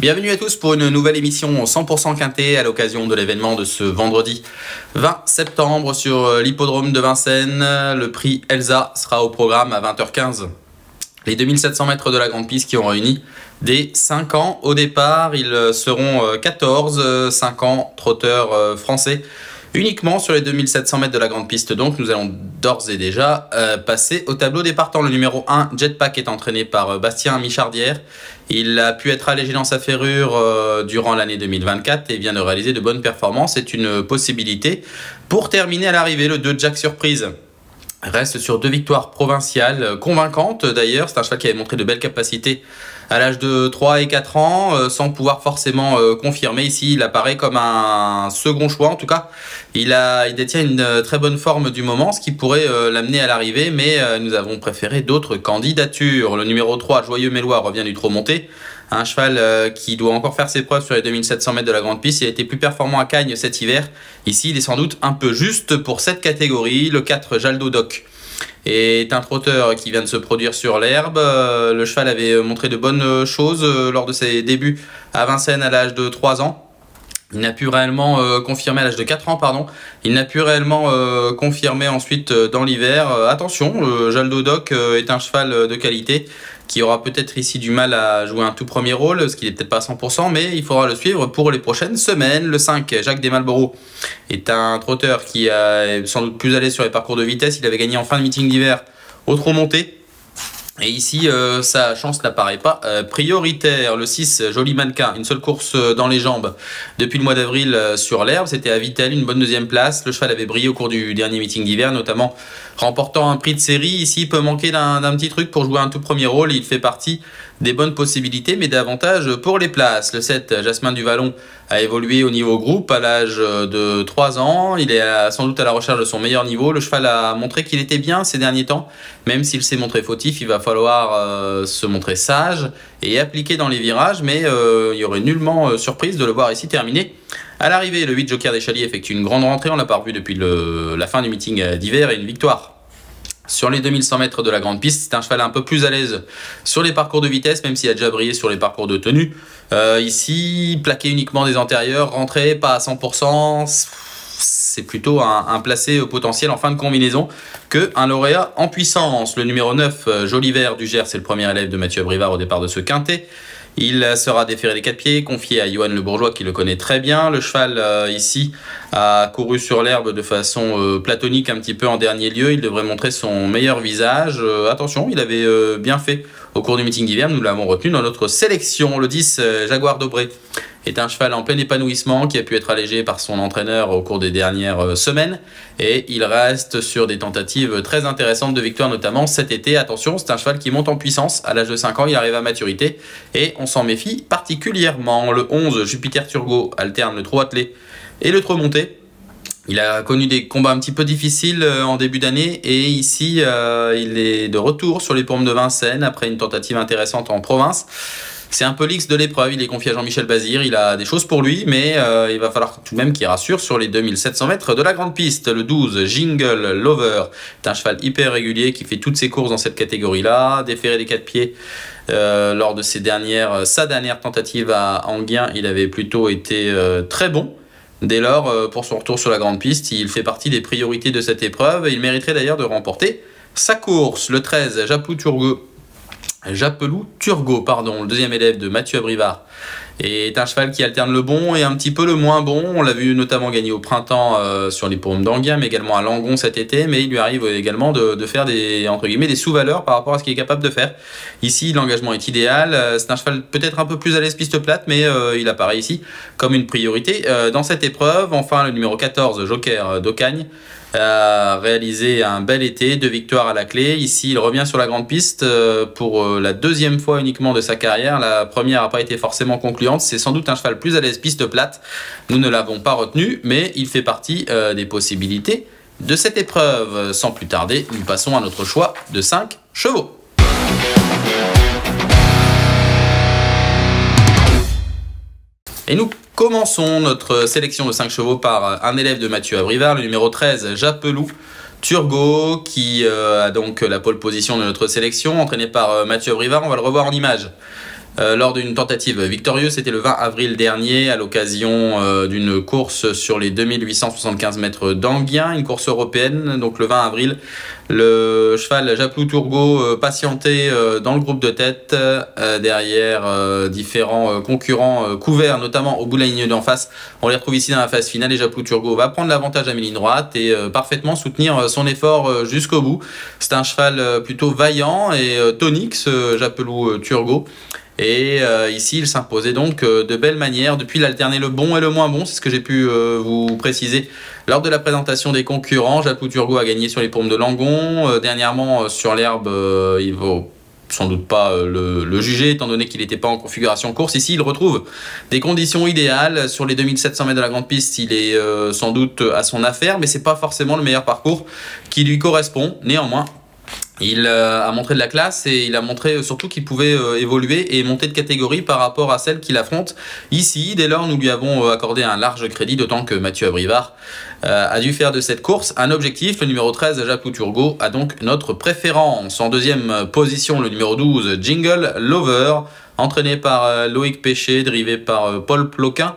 Bienvenue à tous pour une nouvelle émission 100% quintet à l'occasion de l'événement de ce vendredi 20 septembre sur l'hippodrome de Vincennes. Le prix Elsa sera au programme à 20h15. Les 2700 mètres de la grande piste qui ont réuni des 5 ans au départ. Ils seront 14, 5 ans trotteurs français. Uniquement sur les 2700 mètres de la grande piste, donc nous allons d'ores et déjà passer au tableau des partants. Le numéro 1, Jetpack, est entraîné par Bastien Michardière. Il a pu être allégé dans sa ferrure durant l'année 2024 et vient de réaliser de bonnes performances. C'est une possibilité pour terminer à l'arrivée. Le 2, Jack Surprise, reste sur 2 victoires provinciales convaincantes d'ailleurs. C'est un cheval qui avait montré de belles capacités à l'âge de 3 et 4 ans, sans pouvoir forcément confirmer. Ici, il apparaît comme un second choix. En tout cas, il détient une très bonne forme du moment, ce qui pourrait l'amener à l'arrivée, mais nous avons préféré d'autres candidatures. Le numéro 3, Joyeux Mélois, revient du trot monté. Un cheval qui doit encore faire ses preuves sur les 2700 mètres de la grande piste. Il a été plus performant à Cagnes cet hiver. Ici, il est sans doute un peu juste pour cette catégorie. Le 4, Jaldo Doc, est un trotteur qui vient de se produire sur l'herbe. Le cheval avait montré de bonnes choses lors de ses débuts à Vincennes à l'âge de 3 ans. Il n'a pu réellement confirmer à l'âge de 4 ans, pardon. Il n'a pu réellement confirmer ensuite dans l'hiver. Attention, le Jaldo Doc est un cheval de qualité qui aura peut-être ici du mal à jouer un tout premier rôle, ce qui n'est peut-être pas à 100%, mais il faudra le suivre pour les prochaines semaines. Le 5, Jacques Desmalborough, est un trotteur qui est sans doute plus à l'aise sur les parcours de vitesse. Il avait gagné en fin de meeting d'hiver au trot monté. Et ici, sa chance n'apparaît pas prioritaire. Le 6, Joli Mannequin, une seule course dans les jambes depuis le mois d'avril sur l'herbe. C'était à Vittel, une bonne deuxième place. Le cheval avait brillé au cours du dernier meeting d'hiver, notamment remportant un prix de série. Ici, il peut manquer d'un petit truc pour jouer un tout premier rôle. Il fait partie des bonnes possibilités, mais davantage pour les places. Le 7, Jasmin du Vallon, a évolué au niveau groupe à l'âge de 3 ans. Il est sans doute à la recherche de son meilleur niveau. Le cheval a montré qu'il était bien ces derniers temps. Même s'il s'est montré fautif, il va falloir se montrer sage et appliquer dans les virages. Mais il y aurait nullement surprise de le voir ici terminer à l'arrivée. Le 8, Joker des Chaliers, effectue une grande rentrée. On l'a pas revu depuis la fin du meeting d'hiver et une victoire sur les 2100 mètres de la grande piste. C'est un cheval un peu plus à l'aise sur les parcours de vitesse, même s'il a déjà brillé sur les parcours de tenue. Ici, plaqué uniquement des antérieurs, rentré pas à 100%, c'est plutôt un placé potentiel en fin de combinaison qu'un lauréat en puissance. Le numéro 9, Joli Vert du Gers, c'est le premier élève de Mathieu Abrivard au départ de ce quintet. Il sera déféré des 4 pieds, confié à Johan Le Bourgeois qui le connaît très bien. Le cheval ici a couru sur l'herbe de façon platonique un petit peu en dernier lieu. Il devrait montrer son meilleur visage. Attention, il avait bien fait au cours du meeting d'hiver. Nous l'avons retenu dans notre sélection. Le 10, Jaguar Dobré, est un cheval en plein épanouissement qui a pu être allégé par son entraîneur au cours des dernières semaines. Et il reste sur des tentatives très intéressantes de victoire, notamment cet été. Attention, c'est un cheval qui monte en puissance. À l'âge de 5 ans, il arrive à maturité et on s'en méfie particulièrement. Le 11, Jupiter Turgot, alterne le trot attelé et le trot monté. Il a connu des combats un petit peu difficiles en début d'année et ici il est de retour sur les paumes de Vincennes après une tentative intéressante en province. C'est un peu l'X de l'épreuve, il est confié à Jean-Michel Bazir, il a des choses pour lui, mais il va falloir tout de même qu'il rassure sur les 2700 mètres de la grande piste. Le 12, Jingle Lover, est un cheval hyper régulier qui fait toutes ses courses dans cette catégorie-là, déféré des 4 pieds. Lors de sa dernière tentative à Enghien, il avait plutôt été très bon. Dès lors, pour son retour sur la grande piste, il fait partie des priorités de cette épreuve. Il mériterait d'ailleurs de remporter sa course. Le 13, Japelou Turgot, le deuxième élève de Mathieu Abrivard, est un cheval qui alterne le bon et un petit peu le moins bon. On l'a vu notamment gagner au printemps sur les paumes d'Enghien, mais également à Langon cet été. Mais il lui arrive également de faire entre guillemets, des sous-valeurs par rapport à ce qu'il est capable de faire. Ici, l'engagement est idéal. C'est un cheval peut-être un peu plus à l'aise piste plate, mais il apparaît ici comme une priorité dans cette épreuve. Enfin, le numéro 14, Joker d'Ocagne, a réalisé un bel été, 2 victoires à la clé. Ici, il revient sur la grande piste pour la deuxième fois uniquement de sa carrière. La première n'a pas été forcément concluante. C'est sans doute un cheval plus à l'aise piste plate. Nous ne l'avons pas retenu, mais il fait partie des possibilités de cette épreuve. Sans plus tarder, nous passons à notre choix de 5 chevaux. Et nous commençons notre sélection de 5 chevaux par un élève de Mathieu Abrivard, le numéro 13, Japelou Turgot, qui a donc la pole position de notre sélection, entraîné par Mathieu Abrivard. On va le revoir en image lors d'une tentative victorieuse. C'était le 20 avril dernier à l'occasion d'une course sur les 2875 mètres d'Anguien, une course européenne. Donc le 20 avril, le cheval Japlou Turgot patienté dans le groupe de tête derrière différents concurrents couverts, notamment au bout de la ligne d'en face. On les retrouve ici dans la phase finale et Japlou Turgot va prendre l'avantage à mi-ligne droite et parfaitement soutenir son effort jusqu'au bout. C'est un cheval plutôt vaillant et tonique, ce Japlou Turgot. Et ici, il s'imposait donc de belle manière depuis l'alterner le bon et le moins bon. C'est ce que j'ai pu vous préciser lors de la présentation des concurrents. Japlou Turgot a gagné sur les paumes de Langon. Dernièrement, sur l'herbe, il vaut sans doute pas le juger, étant donné qu'il n'était pas en configuration course. Ici, il retrouve des conditions idéales. Sur les 2700 mètres de la grande piste, il est sans doute à son affaire, mais c'est pas forcément le meilleur parcours qui lui correspond. Néanmoins, il a montré de la classe et il a montré surtout qu'il pouvait évoluer et monter de catégorie par rapport à celle qu'il affronte ici. Dès lors, nous lui avons accordé un large crédit, d'autant que Mathieu Abrivard a dû faire de cette course un objectif. Le numéro 13, Japlou Turgot, a donc notre préférence. En deuxième position, le numéro 12, Jingle Lover, entraîné par Loïc Péché, drivé par Paul Ploquin,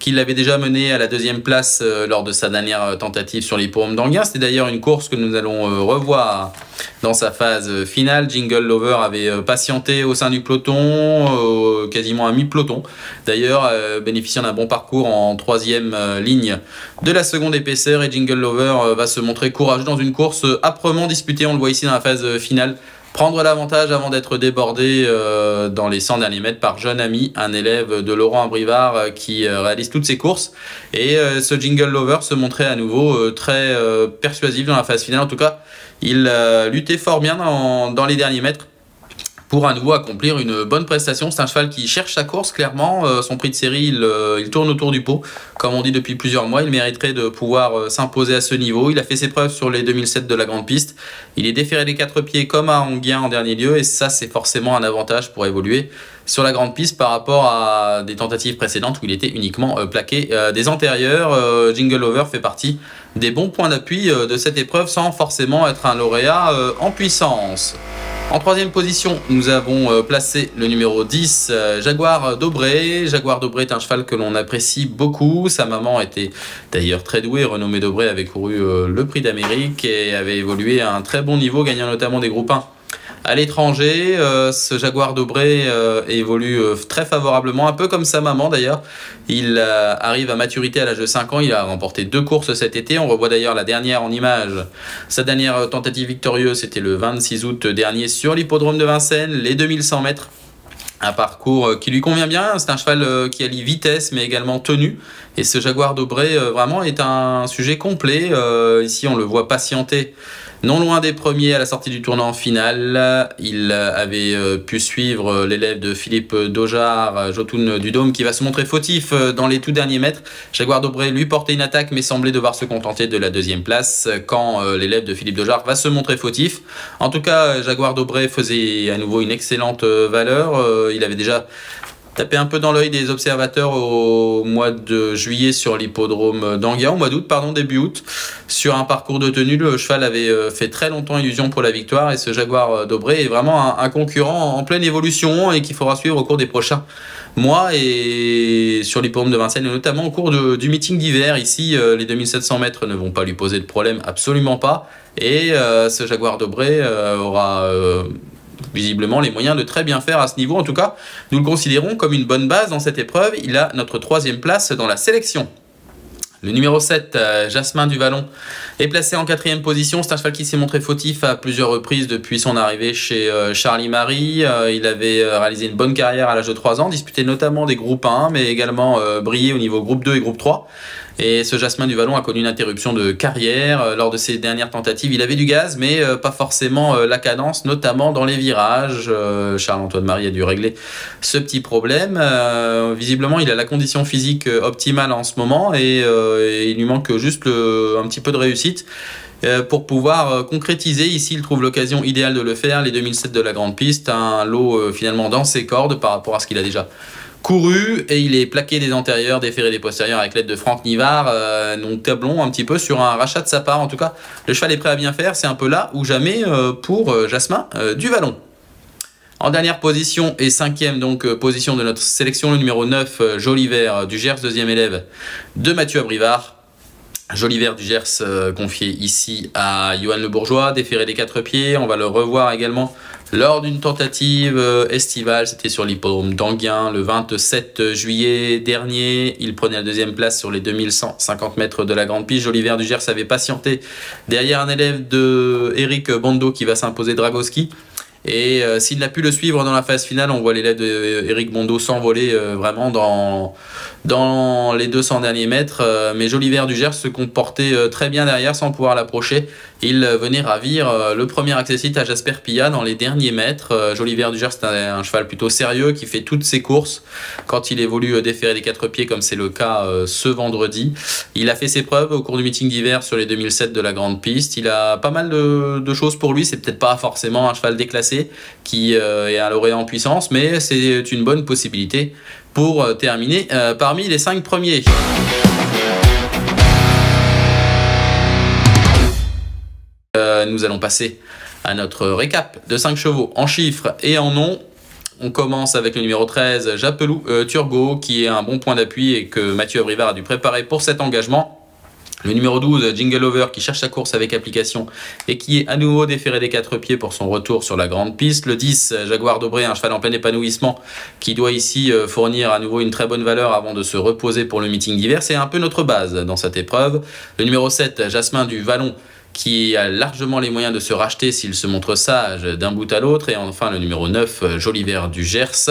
qui l'avait déjà mené à la deuxième place lors de sa dernière tentative sur l'hippodrome d'Anguien. C'était d'ailleurs une course que nous allons revoir dans sa phase finale. Jingle Lover avait patienté au sein du peloton, quasiment à mi-peloton. D'ailleurs, bénéficiant d'un bon parcours en troisième ligne de la seconde épaisseur. Et Jingle Lover va se montrer courageux dans une course âprement disputée. On le voit ici dans la phase finale. Prendre l'avantage avant d'être débordé dans les 100 derniers mètres par Jeune Ami, un élève de Laurent Abrivard qui réalise toutes ses courses. Et ce Jingle Lover se montrait à nouveau très persuasif dans la phase finale. En tout cas, il luttait fort bien dans les derniers mètres pour à nouveau accomplir une bonne prestation. C'est un cheval qui cherche sa course, clairement. Son prix de série, il tourne autour du pot. Comme on dit depuis plusieurs mois, il mériterait de pouvoir s'imposer à ce niveau. Il a fait ses preuves sur les 2007 de la grande piste. Il est déféré des 4 pieds comme à Anguien en dernier lieu. Et ça, c'est forcément un avantage pour évoluer sur la grande piste par rapport à des tentatives précédentes où il était uniquement plaqué des antérieurs. Jingle Lover fait partie des bons points d'appui de cette épreuve sans forcément être un lauréat en puissance. En troisième position, nous avons placé le numéro 10, Jaguar Dobré. Jaguar Dobré est un cheval que l'on apprécie beaucoup. Sa maman était d'ailleurs très douée. Renommée Dobré avait couru le Prix d'Amérique et avait évolué à un très bon niveau, gagnant notamment des groupes 1 à l'étranger. Ce Jaguar Dobré évolue très favorablement, un peu comme sa maman d'ailleurs. Il arrive à maturité à l'âge de 5 ans. Il a remporté 2 courses cet été. On revoit d'ailleurs la dernière en image. Sa dernière tentative victorieuse, c'était le 26 août dernier sur l'hippodrome de Vincennes, les 2100 mètres. Un parcours qui lui convient bien. C'est un cheval qui allie vitesse mais également tenue. Et ce Jaguar Dobré vraiment est un sujet complet. Ici, on le voit patienter non loin des premiers à la sortie du tournant final. Il avait pu suivre l'élève de Philippe Daujar, Jotun du Dôme, qui va se montrer fautif dans les tout derniers mètres. Jaguar Dobré lui portait une attaque mais semblait devoir se contenter de la deuxième place quand l'élève de Philippe Daujar va se montrer fautif. En tout cas, Jaguar Dobré faisait à nouveau une excellente valeur. Il avait déjà tapé un peu dans l'œil des observateurs au mois de juillet sur l'hippodrome d'Anguien, au mois d'août, pardon, début août, sur un parcours de tenue. Le cheval avait fait très longtemps illusion pour la victoire et ce Jaguar Dobré est vraiment un concurrent en pleine évolution et qu'il faudra suivre au cours des prochains mois et sur l'hippodrome de Vincennes et notamment au cours du meeting d'hiver. Ici, les 2700 mètres ne vont pas lui poser de problème, absolument pas. Et ce Jaguar Dobré aura visiblement les moyens de très bien faire à ce niveau. En tout cas, nous le considérons comme une bonne base dans cette épreuve. Il a notre 3e place dans la sélection. Le numéro 7, Jasmin du Vallon, est placé en 4e position. C'est un cheval qui s'est montré fautif à plusieurs reprises depuis son arrivée chez Charlie Marie. Il avait réalisé une bonne carrière à l'âge de 3 ans, disputé notamment des groupes 1, mais également brillé au niveau groupe 2 et groupe 3. Et ce Jasmin du Vallon a connu une interruption de carrière. Lors de ses dernières tentatives, il avait du gaz, mais pas forcément la cadence, notamment dans les virages. Charles-Antoine Marie a dû régler ce petit problème. Visiblement, il a la condition physique optimale en ce moment et il lui manque juste un petit peu de réussite pour pouvoir concrétiser. Ici, il trouve l'occasion idéale de le faire. Les 2007 de la grande piste, un lot finalement dans ses cordes par rapport à ce qu'il a déjà couru, et il est plaqué des antérieurs, déféré des postérieurs avec l'aide de Franck Nivard. Nous tablons un petit peu sur un rachat de sa part. En tout cas, le cheval est prêt à bien faire. C'est un peu là ou jamais pour Jasmin du Vallon. En dernière position et cinquième donc position de notre sélection, le numéro 9, Joliver du Gers, deuxième élève de Mathieu Abrivard. Joliver du Gers confié ici à Johan Le Bourgeois, déféré des 4 pieds. On va le revoir également lors d'une tentative estivale, c'était sur l'hippodrome d'Anguin le 27 juillet dernier. Il prenait la deuxième place sur les 2150 mètres de la grande piste. Joliver du Gers avait patienté derrière un élève de Eric Bondo qui va s'imposer Dragowski. Et s'il n'a pu le suivre dans la phase finale, on voit l'élève de Eric Bondo s'envoler vraiment dans les 200 derniers mètres. Mais Joliver du Gers se comportait très bien derrière sans pouvoir l'approcher. Il venait ravir le premier accessite à Jasper Pilla dans les derniers mètres. Joliver du Gers, c'est un cheval plutôt sérieux qui fait toutes ses courses quand il évolue déféré des 4 pieds comme c'est le cas ce vendredi. Il a fait ses preuves au cours du meeting d'hiver sur les 2007 de la grande piste. Il a pas mal de choses pour lui. C'est peut-être pas forcément un cheval déclassé qui est un lauréat en puissance, mais c'est une bonne possibilité pour terminer parmi les 5 premiers. Nous allons passer à notre récap de 5 chevaux en chiffres et en noms. On commence avec le numéro 13, Japelou Turgot, qui est un bon point d'appui et que Mathieu Abrivard a dû préparer pour cet engagement. Le numéro 12, Jingle Lover, qui cherche sa course avec application et qui est à nouveau déféré des 4 pieds pour son retour sur la grande piste. Le 10, Jaguar Dobré, un cheval en plein épanouissement qui doit ici fournir à nouveau une très bonne valeur avant de se reposer pour le meeting d'hiver. C'est un peu notre base dans cette épreuve. Le numéro 7, Jasmin du Vallon, qui a largement les moyens de se racheter s'il se montre sage d'un bout à l'autre. Et enfin le numéro 9, Joliver du Gers,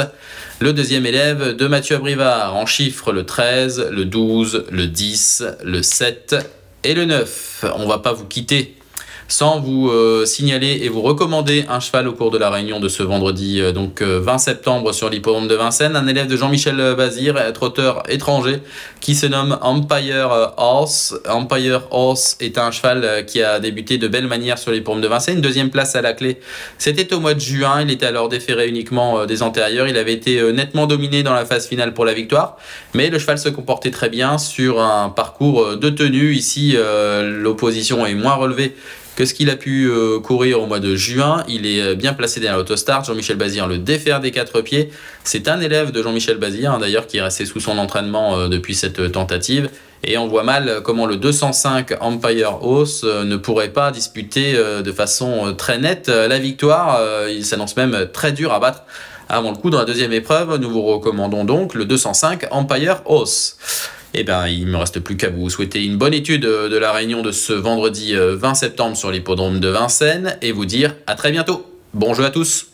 le deuxième élève de Mathieu Abrivard. En chiffres, le 13, le 12, le 10, le 7 et le 9. On ne va pas vous quitter sans vous signaler et vous recommander un cheval au cours de la réunion de ce vendredi 20 septembre sur l'hippodrome de Vincennes, un élève de Jean-Michel Bazir, trotteur étranger, qui se nomme Empire Horse. Empire Horse est un cheval qui a débuté de belle manière sur l'hippodrome de Vincennes, une deuxième place à la clé. C'était au mois de juin, il était alors déféré uniquement des antérieurs, il avait été nettement dominé dans la phase finale pour la victoire, mais le cheval se comportait très bien sur un parcours de tenue. Ici, l'opposition est moins relevée que ce qu'il a pu courir au mois de juin. Il est bien placé derrière l'autostart. Jean-Michel Bazir le défère des 4 pieds. C'est un élève de Jean-Michel Bazir, d'ailleurs, qui est resté sous son entraînement depuis cette tentative. Et on voit mal comment le 205 Empire Horse ne pourrait pas disputer de façon très nette la victoire. Il s'annonce même très dur à battre avant le coup dans la deuxième épreuve. Nous vous recommandons donc le 205 Empire Horse. Eh bien, il ne me reste plus qu'à vous souhaiter une bonne étude de la réunion de ce vendredi 20 septembre sur l'hippodrome de Vincennes et vous dire à très bientôt. Bon jeu à tous.